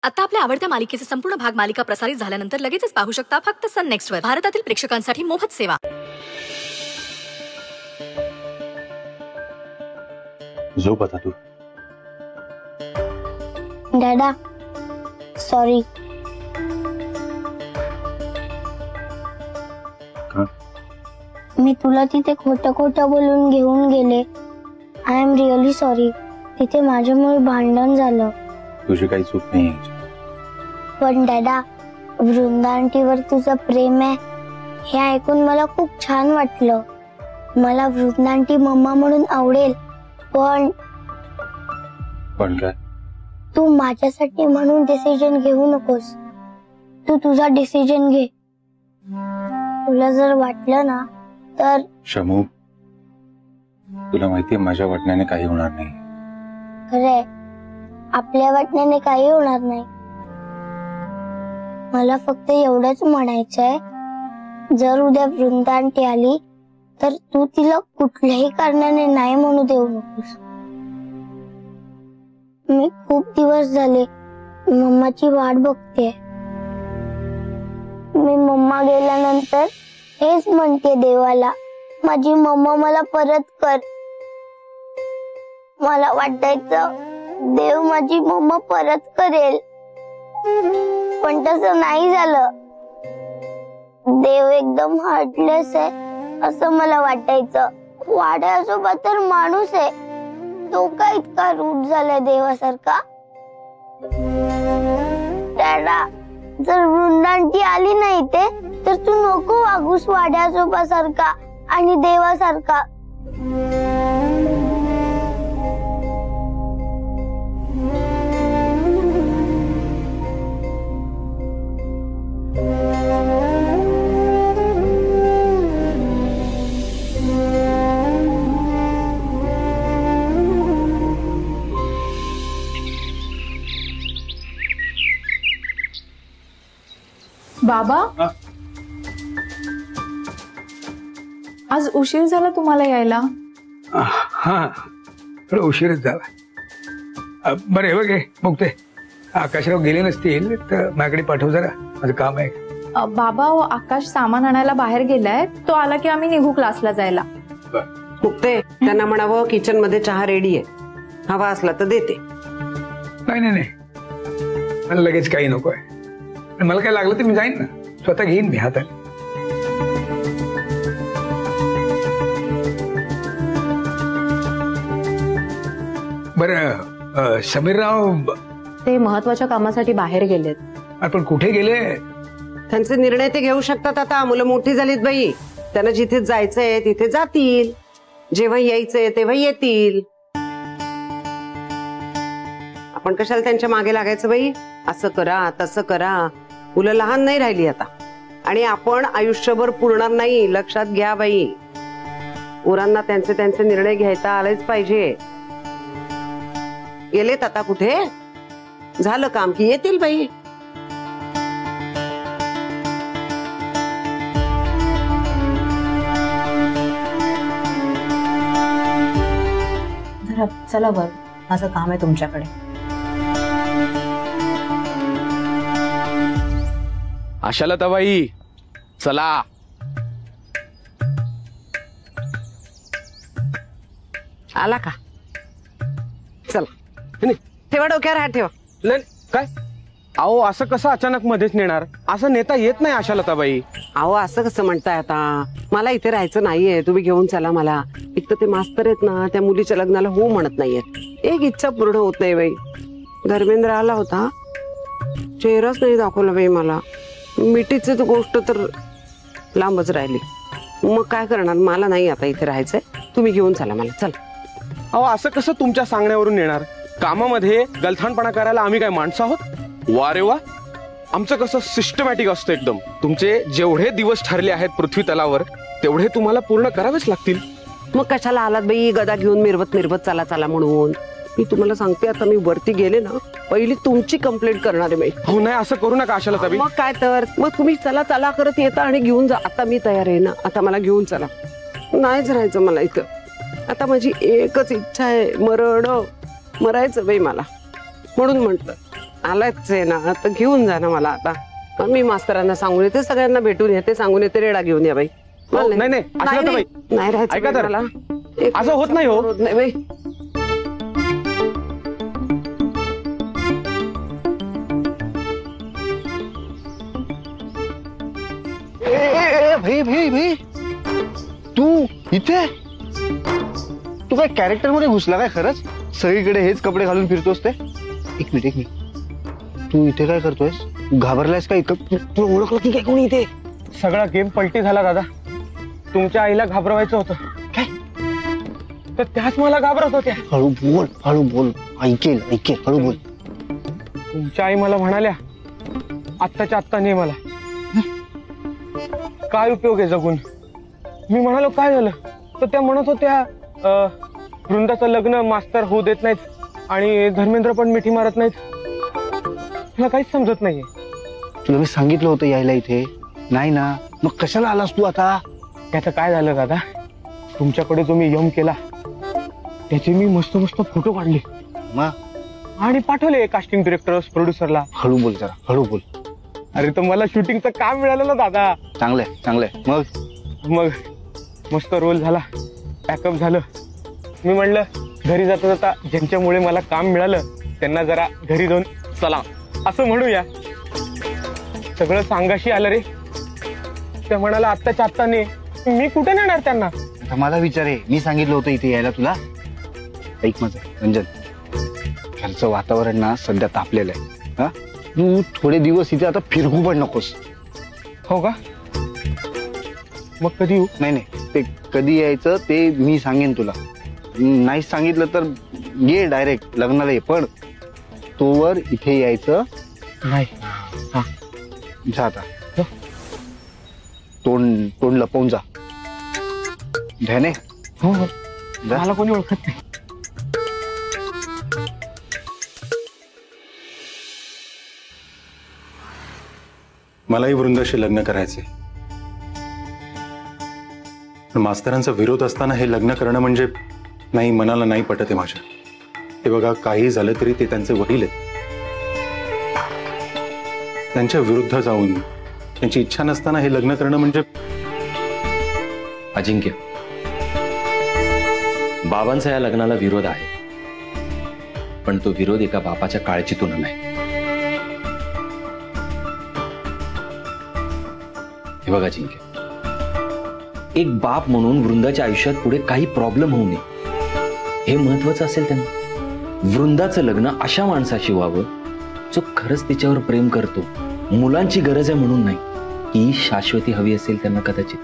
आता आपल्या आवडत्या मालिकेचे संपूर्ण भाग मालिका प्रसारित झाल्यानंतर लगेचच पाहू शकता फक्त सन नेक्स्ट वर. भारतातील प्रेक्षकांसाठी मोफत सेवा. झोप आता तू. डॅडा सॉरी. मी तुला तिथे खोटं खोटं बोलून घेऊन गेले. I am really sorry. तिथे माझ्यामुळे भांडण झालं. तुझी काही चूक नाही. पण डॅडा, वृंदा आंटीवर तुझं प्रेम आहे हे ऐकून मला खूप छान वाटलं. मला वृंदा आंटी मम्मा म्हणून आवडेल. पण काय? तू माझ्यासाठी म्हणून डिसिजन घेऊ नकोस. तू तुझा डिसिजन घे. तुला जर वाटलं ना तर. शमू, तुला माहितीये माझ्या वाटण्याने काही होणार नाही. खरंय, आपल्या वाटण्याने काही होणार नाही. मला फक्त एवढंच म्हणायचंय, जर उद्या वृंदा आंटी आली तर तू तिला कुठल्याही कारणाने नाही म्हणू देऊ नकोस. मी खूप दिवस झाले मम्माची वाट बघते. मी मम्मा गेल्यानंतर हेच म्हणते देवाला, माझी मम्मा मला परत कर. मला वाटायचं देव माझी मम्मा परत करेल, पण तसं नाही झालं. देव एकदम हार्टलेस आहे असं मला वाटायचं. वाड्यासोबत तर माणूस आहे, तो का इतका रूढ झालाय देवासारखा. डॅडा, जर वृंदा आंटी आली नाही ते तर तू नको वागूस वाड्यासोबासारखा आणि देवासारखा. बाबा, आज उशीर झाला तुम्हाला यायला. हा, थोडा उशीरच झाला. बरे बघे बघते, आकाशराव गेले नसतील तर माझ्याकडे पाठव जरा, माझं काम आहे. बाबा, आकाश सामान आणायला बाहेर गेलाय. तो आला की आम्ही निघू क्लासला जायला. मुक्ते, त्यांना म्हणावं किचन मध्ये चहा रेडी आहे, हवा असला तर देते. नाही नाही नाही, मला लगेच काही नको आहे. मला काय लागलं तर मी जाईन ना, स्वतः घेईन मी हाताने. बरं, समीरराव ते महत्वाच्या कामासाठी बाहेर गेलेत. आपण कुठे गेले? त्यांचे निर्णय ते घेऊ शकतात. आता मुलं मोठी झालीत बाई, त्यांना जिथे जायचंय तिथे जातील, जेव्हा यायचंय तेव्हा येतील. आपण कशाला त्यांच्या मागे लागायचं बाई? असं करा तसं करा. मुलं लहान नाही राहिली आता, आणि आपण आयुष्यभर पुरणार नाही, लक्षात घ्या बाई. पोरांना त्यांचे त्यांचे निर्णय घ्यायचा आलेच पाहिजे. गेलेत आता कुठे, झालं काम की येतील बाई. चला वर, माझं काम आहे तुमच्याकडे. आशालताबाई, चला. आला का? चला, ठेवा डोक्यावर हात ठेवा. नाही काय, अहो असं कसं अचानक मध्येच नेणार? असं नेता येत नाही आशालताबाई. अहो असं कसं म्हणताय आता? मला इथे राहायचं नाहीये, तुम्ही घेऊन चला मला. एक तर ते मास्तर आहेत ना, त्या मुलीच्या लग्नाला हो म्हणत नाहीयेत. एक इच्छा पूर्ण होत नाही बाई. धर्मेंद्र आला होता, चेहराच नाही दाखवला बाई मला. मिठीची तर गोष्ट तर लांबच राहिली. मग काय करणार, मला नाही आता इथे राहायचंय, तुम्ही घेऊन चला मला. चल. अहो असं कसं तुमच्या सांगण्यावरून येणार? कामामध्ये गलथानपणा करायला आम्ही काय माणसं आहोत? वा रे वा, आमचं कसं सिस्टमॅटिक असतं एकदम. तुमचे जेवढे दिवस ठरले आहेत पृथ्वी तलावर तेवढे तुम्हाला पूर्ण करावेच लागतील. मग कशाला आलात बाई गदा घेऊन मिरवत मिरवत चला चला म्हणून? मी तुम्हाला सांगते, आता मी वरती गेले ना, पहिली तुमची कंप्लेंट करणार आहे बाई. हो नाही, असं करू नका आशालताबाई. मग काय तर, मग तुम्ही चला चला करत येता आणि घेऊन जा. आता मी तयार आहे ना, आता मला घेऊन चला. नाहीच राहायचं मला इथं. आता माझी एकच इच्छा आहे, मरायचं बाई मला. म्हणून म्हटलं आलाच आहे ना तर घेऊन जा ना मला आता. मग मी मास्तरांना सांगून येते, सगळ्यांना भेटून येते, सांगून येते रेडा घेऊन या बाई. नाही नाही आशाताई, नाही राहायचं ऐका तर. मला. असं होत नाही हो. नाही बाई. भाई भाई भाई तू इथे, तू काय कॅरेक्टर मध्ये घुसला काय खरंच? सगळीकडे हेच कपडे घालून फिरतोस ते. एक मिनिट, तू इथे काय करतोयस? घाबरलायस का? इथं तू ओळखलं की काय कोणी इथे? सगळा गेम पलटी झाला दादा. तुमच्या आईला घाबरवायचं होतं काय? तर त्याच मला घाबरत होत्या. हळू बोल, ऐकेल, हळू बोल. तुमच्या आई मला म्हणाल्या, आत्ताच्या आत्ता नाही मला, काय उपयोग आहे जगून. मी म्हणालो काय झालं? तर त्या म्हणत होत्या वृंदाचं लग्न मास्तर होऊ देत नाहीत आणि धर्मेंद्र पण मिठी मारत नाहीत. मला काहीच समजत नाहीये. तुला मी सांगितलं होतं यायला इथे, नाही ना? मग कशाला आलास तू आता? त्याचं काय झालं दादा, तुमच्याकडे जो मी यम केला त्याचे मी मस्त मस्त फोटो काढले मग आणि पाठवले कास्टिंग डिरेक्टर प्रोड्युसरला. हळू बोल जरा, हळू बोल. अरे तर मला शूटिंगचं काम मिळालं ना दादा. चांगलंय. मग मस्त रोल झाला, पॅकअप झालं. मी म्हणलं घरी जाता जाता ज्यांच्यामुळे मला काम मिळालं त्यांना जरा घरी जाऊन चला असं म्हणूया. सगळं सांगाशी आलं रे. त्या म्हणाला आत्ताच्या आत्ताने, मी कुठे नेणार त्यांना? आता मला विचार आहे, मी सांगितलं होतं इथे यायला तुला. ऐक माझं रंजन, घरचं वातावरण ना सध्या तापलेलं आहे. हा, तू थोडे दिवस इथे आता फिरकू पण नकोस. हो का? मग कधी येऊ? नाही, ते कधी यायचं ते मी सांगेन तुला. नाही सांगितलं तर ये डायरेक्ट लग्नाला ये, पण तोवर इथे यायचं नाही. हा जा आता. तोंड लपवून जा. ध्याने. हो हो, जा. मला कोणी ओळखत नाही. मलाही वृंदाशी लग्न करायचे, पण मास्तरांचा विरोध असताना हे लग्न करणं म्हणजे नाही, मनाला नाही पटत आहे माझ्या. ते बघा, काही झालं तरी ते त्यांचे वडील आहेत. त्यांच्या विरुद्ध जाऊन त्यांची इच्छा नसताना हे लग्न करणं म्हणजे. अजिंक्य, बाबांचा या लग्नाला विरोध आहे, पण तो विरोध एका बापाच्या काळजीतून नाही. हे बघा अजिंक्य, एक बाप म्हणून वृंदाच्या आयुष्यात पुढे काही प्रॉब्लेम होऊ नये हे महत्वाचं असेल त्यांना. वृंदाचं लग्न अशा माणसाशी व्हावं जो खरंच तिच्यावर प्रेम करतो, मुलांची गरज आहे म्हणून नाही, ही शाश्वती हवी असेल त्यांना कदाचित.